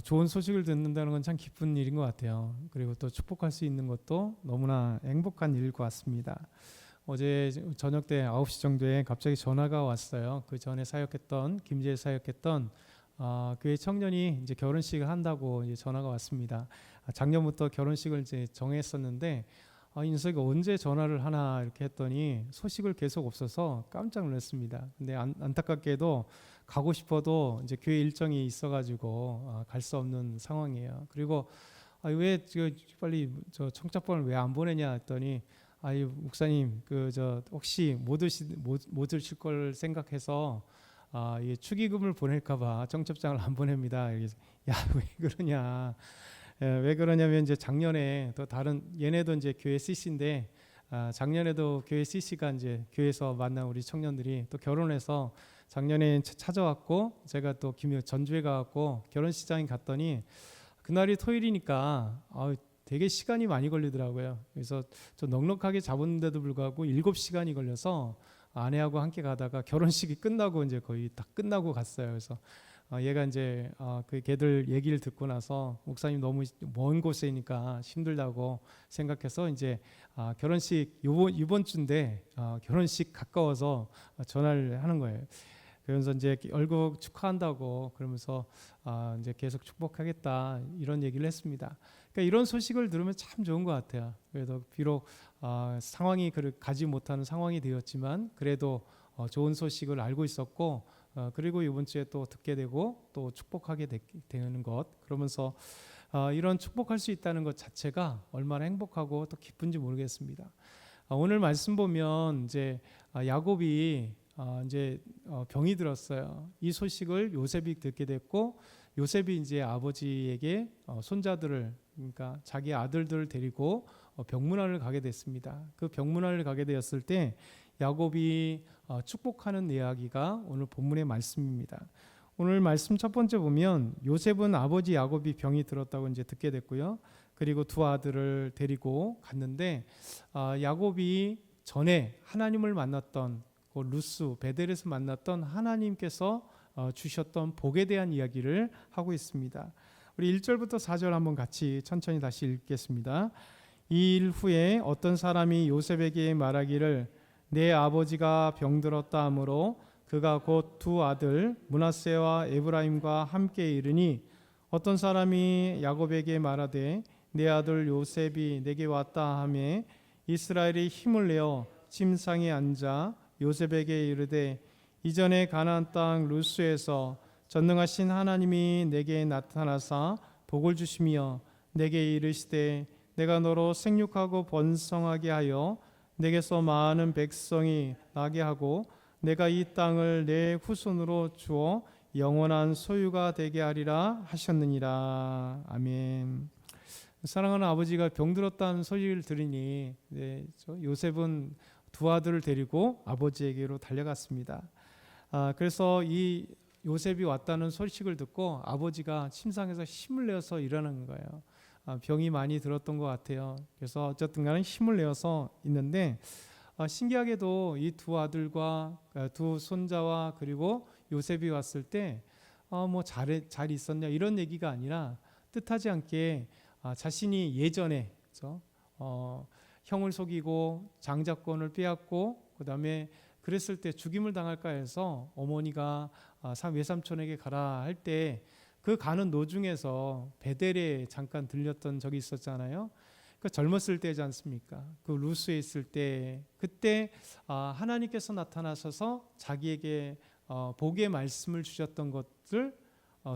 좋은 소식을 듣는다는 건 참 기쁜 일인 것 같아요. 그리고 또 축복할 수 있는 것도 너무나 행복한 일일 것 같습니다. 어제 저녁 때 9시 정도에 갑자기 전화가 왔어요. 그 전에 사역했던 김제 사역했던 교회 청년이 이제 결혼식을 한다고 이제 전화가 왔습니다. 작년부터 결혼식을 이제 정했었는데 인석이 언제 전화를 하나 이렇게 했더니 소식을 계속 없어서 깜짝 놀랐습니다. 근데 안타깝게도 가고 싶어도 이제 교회 일정이 있어가지고 갈 수 없는 상황이에요. 그리고 왜 빨리 저 청첩본을 왜 안 보내냐 했더니 목사님 혹시 못 오실 걸 생각해서 이 축의금을 보낼까봐 청첩장을 안 보냅니다. 그래서 왜 그러냐? 왜 그러냐면 이제 작년에 또 다른 얘네도 이제 교회 CC인데 작년에도 교회 CC가 이제 교회에서 만난 우리 청년들이 또 결혼해서 작년에 찾아왔고 제가 또 전주에 가갖고 결혼식장에 갔더니 그날이 토요일이니까 되게 시간이 많이 걸리더라고요. 그래서 좀 넉넉하게 잡았는데도 불구하고 7시간이 걸려서 아내하고 함께 가다가 결혼식이 끝나고 이제 거의 다 끝나고 갔어요. 그래서 얘가 이제 그 걔들 얘기를 듣고 나서 목사님 너무 먼 곳이니까 힘들다고 생각해서 이제 결혼식 이번 주인데 결혼식 가까워서 전화를 하는 거예요. 그러면서 이제 얼굴 축하한다고 그러면서 이제 계속 축복하겠다 이런 얘기를 했습니다. 그러니까 이런 소식을 들으면 참 좋은 것 같아요. 그래도 비록 상황이 가지 못하는 상황이 되었지만 그래도 좋은 소식을 알고 있었고 그리고 이번 주에 또 듣게 되고 또 축복하게 되는 것 그러면서 이런 축복할 수 있다는 것 자체가 얼마나 행복하고 또 기쁜지 모르겠습니다. 오늘 말씀 보면 이제 야곱이 이제 병이 들었어요. 이 소식을 요셉이 듣게 됐고 요셉이 이제 아버지에게 손자들을 그러니까 자기 아들들을 데리고 병문안을 가게 됐습니다. 그 병문안을 가게 되었을 때 야곱이 축복하는 이야기가 오늘 본문의 말씀입니다. 오늘 말씀 첫 번째 보면 요셉은 아버지 야곱이 병이 들었다고 이제 듣게 됐고요. 그리고 두 아들을 데리고 갔는데 야곱이 전에 하나님을 만났던 루스 베델에서 만났던 하나님께서 주셨던 복에 대한 이야기를 하고 있습니다. 우리 1절부터 4절 한번 같이 천천히 다시 읽겠습니다. 이 일 후에 어떤 사람이 요셉에게 말하기를 내 아버지가 병들었다 하므로 그가 곧 두 아들 므낫세와 에브라임과 함께 이르니 어떤 사람이 야곱에게 말하되 내 아들 요셉이 내게 왔다 하매 이스라엘이 힘을 내어 침상에 앉아 요셉에게 이르되 이전에 가나안 땅 루스에서 전능하신 하나님이 내게 나타나사 복을 주시며 내게 이르시되 내가 너로 생육하고 번성하게 하여 내게서 많은 백성이 나게 하고 내가 이 땅을 내 후손으로 주어 영원한 소유가 되게 하리라 하셨느니라. 아멘. 사랑하는 아버지가 병들었다는 소식을 들으니 요셉은 두 아들을 데리고 아버지에게로 달려갔습니다. 그래서 이 요셉이 왔다는 소식을 듣고 아버지가 침상에서 힘을 내어서 일어나는 거예요. 병이 많이 들었던 것 같아요. 그래서 어쨌든 간에 힘을 내어서 있는데 신기하게도 이 두 아들과 두 손자와 그리고 요셉이 왔을 때 뭐 잘 있었냐 이런 얘기가 아니라 뜻하지 않게 자신이 예전에 형을 속이고 장자권을 빼앗고 그 다음에 그랬을 때 죽임을 당할까 해서 어머니가 외삼촌에게 가라 할 때 그 가는 도중에서 베델에 잠깐 들렸던 적이 있었잖아요. 그 젊었을 때지 않습니까? 그 루스에 있을 때 그때 하나님께서 나타나셔서 자기에게 복의 말씀을 주셨던 것들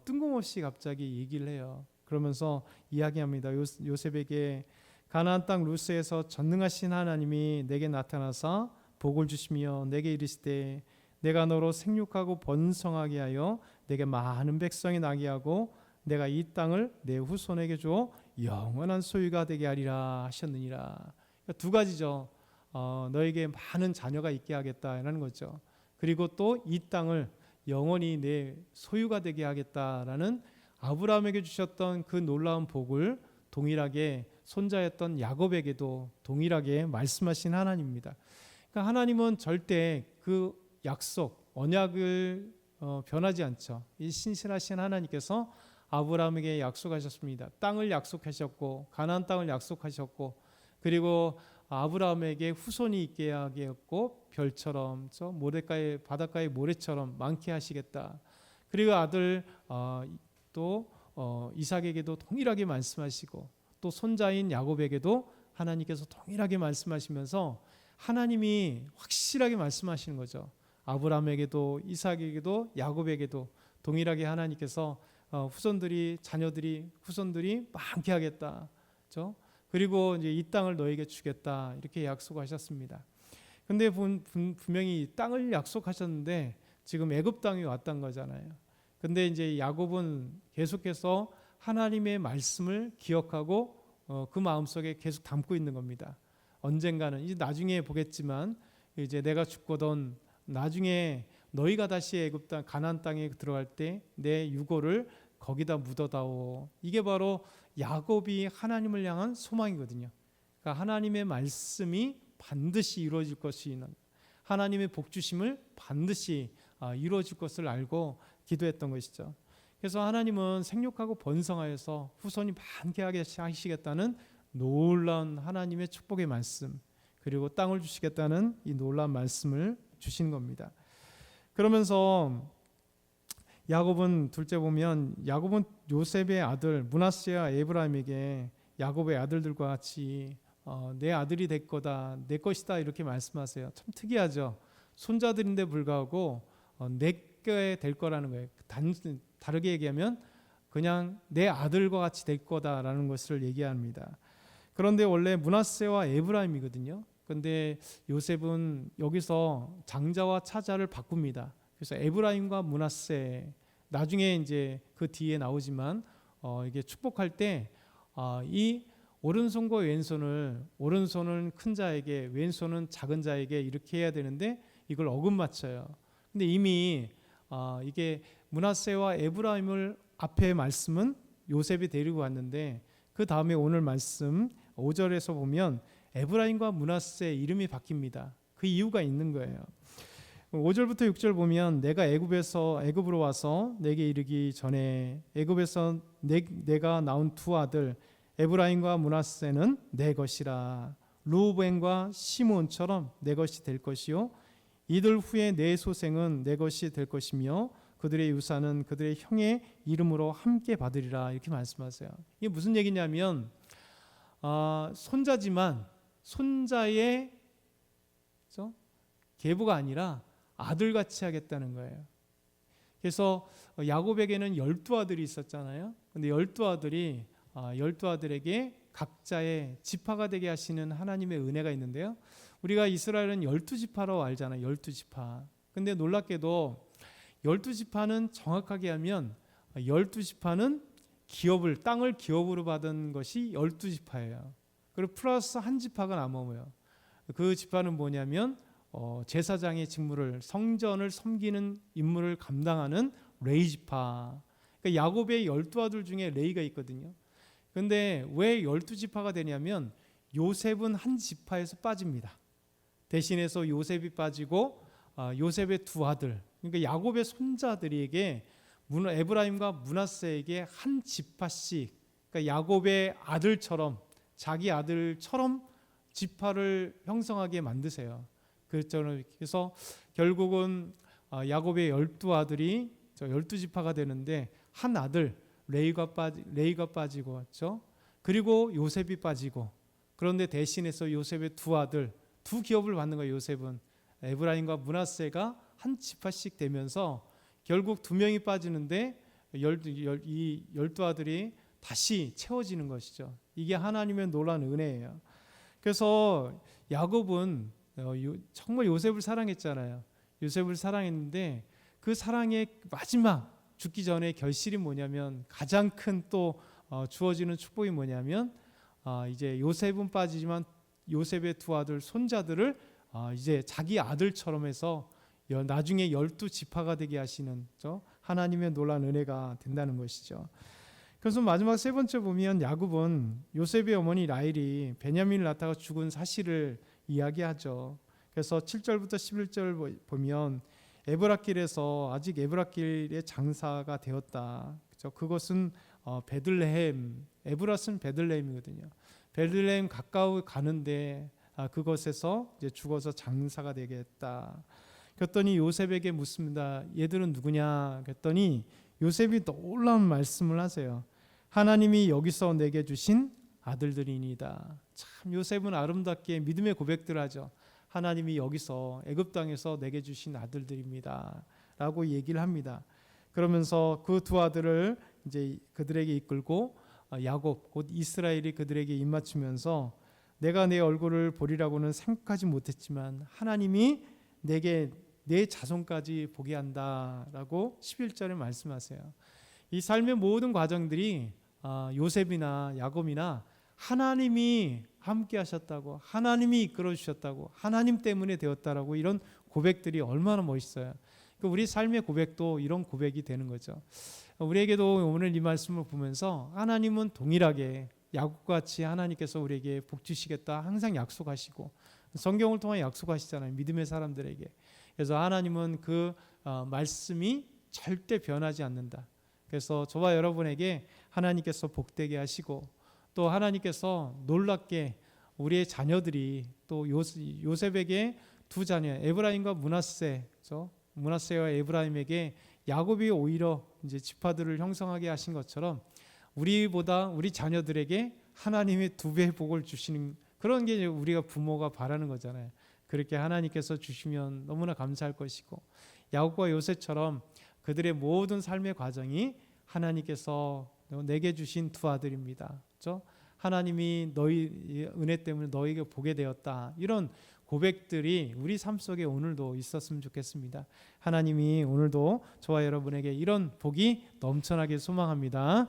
뜬금없이 갑자기 얘기를 해요. 그러면서 이야기합니다. 요셉에게 가나안 땅 루스에서 전능하신 하나님이 내게 나타나사 복을 주시며 내게 이르시되 내가 너로 생육하고 번성하게 하여 내게 많은 백성이 나게 하고 내가 이 땅을 내 후손에게 주어 영원한 소유가 되게 하리라 하셨느니라. 그러니까 두 가지죠. 너에게 많은 자녀가 있게 하겠다라는 거죠. 그리고 또 이 땅을 영원히 내 소유가 되게 하겠다라는 아브라함에게 주셨던 그 놀라운 복을 동일하게 손자였던 야곱에게도 동일하게 말씀하신 하나님입니다. 그러니까 하나님은 절대 그 약속, 언약을 변하지 않죠. 이 신실하신 하나님께서 아브라함에게 약속하셨습니다. 땅을 약속하셨고 가나안 땅을 약속하셨고 그리고 아브라함에게 후손이 있게 하겠고 별처럼 모래가의 바닷가의 모래처럼 많게 하시겠다. 그리고 아들 또 이삭에게도 동일하게 말씀하시고 또 손자인 야곱에게도 하나님께서 동일하게 말씀하시면서 하나님이 확실하게 말씀하시는 거죠. 아브라함에게도 이삭에게도 야곱에게도 동일하게 하나님께서 자녀들이 후손들이 많게 하겠다. 그렇죠? 그리고 이제 이 땅을 너에게 주겠다. 이렇게 약속하셨습니다. 근데 분명히 이 땅을 약속하셨는데 지금 애굽 땅이 왔던 거잖아요. 근데 이제 야곱은 계속해서 하나님의 말씀을 기억하고 그 마음속에 계속 담고 있는 겁니다. 언젠가는 이제 나중에 보겠지만 이제 내가 죽거든 나중에 너희가 다시 애굽 땅 가나안 땅에 들어갈 때 내 유고를 거기다 묻어다오. 이게 바로 야곱이 하나님을 향한 소망이거든요. 그러니까 하나님의 말씀이 반드시 이루어질 것이 하나님의 복 주심을 반드시 이루어질 것을 알고 기도했던 것이죠. 그래서 하나님은 생육하고 번성하여서 후손이 많게 하게 하시겠다는 놀라운 하나님의 축복의 말씀 그리고 땅을 주시겠다는 이 놀라운 말씀을 주신 겁니다. 그러면서 야곱은 둘째 보면 야곱은 요셉의 아들 므낫세와 에브라임에게 야곱의 아들들과 같이 내 아들이 될 거다 내 것이다 이렇게 말씀하세요. 참 특이하죠. 손자들인데 불구하고 내게 될 거라는 거예요. 다르게 얘기하면 그냥 내 아들과 같이 될 거다라는 것을 얘기합니다. 그런데 원래 므낫세와 에브라임이거든요. 그런데 요셉은 여기서 장자와 차자를 바꿉니다. 그래서 에브라임과 므낫세 나중에 이제 그 뒤에 나오지만 이게 축복할 때 이 오른손과 왼손을 오른손은 큰 자에게 왼손은 작은 자에게 이렇게 해야 되는데 이걸 어긋맞춰요. 근데 이미 이게 므낫세와 에브라임을 앞에 말씀은 요셉이 데리고 왔는데 그 다음에 오늘 말씀 5절에서 보면 에브라임과 므낫세 이름이 바뀝니다. 그 이유가 있는 거예요. 5절부터 6절 보면 내가 애굽으로 와서 내게 이르기 전에 애굽에서 내가 낳은 두 아들 에브라임과 므낫세는 내 것이라. 르우벤과 시므온처럼 내 것이 될 것이요 이들 후에 내 소생은 내 것이 될 것이며 그들의 유산은 그들의 형의 이름으로 함께 받으리라. 이렇게 말씀하세요. 이게 무슨 얘기냐면 손자지만 손자의 계보가 아니라 아들같이 하겠다는 거예요. 그래서 야곱에게는 12아들이 있었잖아요. 근데 12아들에게 각자의 지파가 되게 하시는 하나님의 은혜가 있는데요. 우리가 이스라엘은 12지파로 알잖아요. 12지파. 근데 놀랍게도 12지파는 정확하게 하면 12지파는 땅을 기업으로 받은 것이 12지파예요. 그리고 플러스 한 지파가 남아요. 그 지파는 뭐냐면 제사장의 직무를 성전을 섬기는 임무를 감당하는 레위 지파. 그러니까 야곱의 12아들 중에 레위가 있거든요. 그런데 왜 12지파가 되냐면 요셉은 한 지파에서 빠집니다. 대신해서 요셉이 빠지고 요셉의 두 아들 그러니까 야곱의 손자들에게 에브라임과 므낫세에게 한 지파씩 그러니까 야곱의 아들처럼 자기 아들처럼 지파를 형성하게 만드세요. 그래서 결국은 야곱의 12아들이 12지파가 되는데 한 아들 레위가 빠지고 왔죠. 그리고 요셉이 빠지고 그런데 대신해서 요셉의 두 아들 두 기업을 받는 거예요. 요셉은 에브라임과 므낫세가 한 지파씩 되면서 결국 두 명이 빠지는데 이 12아들이 다시 채워지는 것이죠. 이게 하나님의 놀라운 은혜예요. 그래서 야곱은 정말 요셉을 사랑했잖아요. 요셉을 사랑했는데 그 사랑의 마지막 죽기 전에 결실이 뭐냐면 가장 큰 또 주어지는 축복이 뭐냐면 이제 요셉은 빠지지만 요셉의 두 아들 손자들을 이제 자기 아들처럼 해서 나중에 12지파가 되게 하시는 하나님의 놀라운 은혜가 된다는 것이죠. 그래서 마지막 세 번째 보면 야곱은 요셉의 어머니 라헬이 베냐민을 낳다가 죽은 사실을 이야기하죠. 그래서 7절부터 11절 보면 에브라길에서 아직 에브라길의 장사가 되었다. 그렇죠? 그것은 베들레헴, 에브라스는 베들레헴이거든요. 베들레헴 가까이 가는데 그것에서 이제 죽어서 장사가 되겠다. 그랬더니 요셉에게 묻습니다. 얘들은 누구냐? 그랬더니 요셉이 놀라운 말씀을 하세요. 하나님이 여기서 내게 주신 아들들이니이다. 참 요셉은 아름답게 믿음의 고백들을 하죠. 하나님이 여기서 애굽 땅에서 내게 주신 아들들입니다. 라고 얘기를 합니다. 그러면서 그 두 아들을 이제 그들에게 이끌고 야곱 곧 이스라엘이 그들에게 입맞추면서 내가 내 얼굴을 보리라고는 생각하지 못했지만 하나님이 내게 내 자손까지 보게 한다라고 11절에 말씀하세요. 이 삶의 모든 과정들이 요셉이나 야곱이나 하나님이 함께 하셨다고, 하나님이 이끌어 주셨다고, 하나님 때문에 되었다라고 이런 고백들이 얼마나 멋있어요. 우리 삶의 고백도 이런 고백이 되는 거죠. 우리에게도 오늘 이 말씀을 보면서 하나님은 동일하게 야곱같이 하나님께서 우리에게 복 주시겠다 항상 약속하시고 성경을 통해 약속하시잖아요. 믿음의 사람들에게. 그래서 하나님은 그 말씀이 절대 변하지 않는다. 그래서 저와 여러분에게 하나님께서 복되게 하시고 또 하나님께서 놀랍게 우리의 자녀들이 또 요셉에게 두 자녀 에브라임과 므낫세, 므낫세와 에브라임에게 야곱이 오히려 이제 지파들을 형성하게 하신 것처럼 우리보다 우리 자녀들에게 하나님의 두 배의 복을 주시는 그런 게 우리가 부모가 바라는 거잖아요. 그렇게 하나님께서 주시면 너무나 감사할 것이고 야곱과 요셉처럼 그들의 모든 삶의 과정이 하나님께서 내게 주신 두 아들입니다. 그렇죠? 하나님이 너희 은혜 때문에 너희에게 보게 되었다. 이런 고백들이 우리 삶 속에 오늘도 있었으면 좋겠습니다. 하나님이 오늘도 저와 여러분에게 이런 복이 넘쳐나길 소망합니다.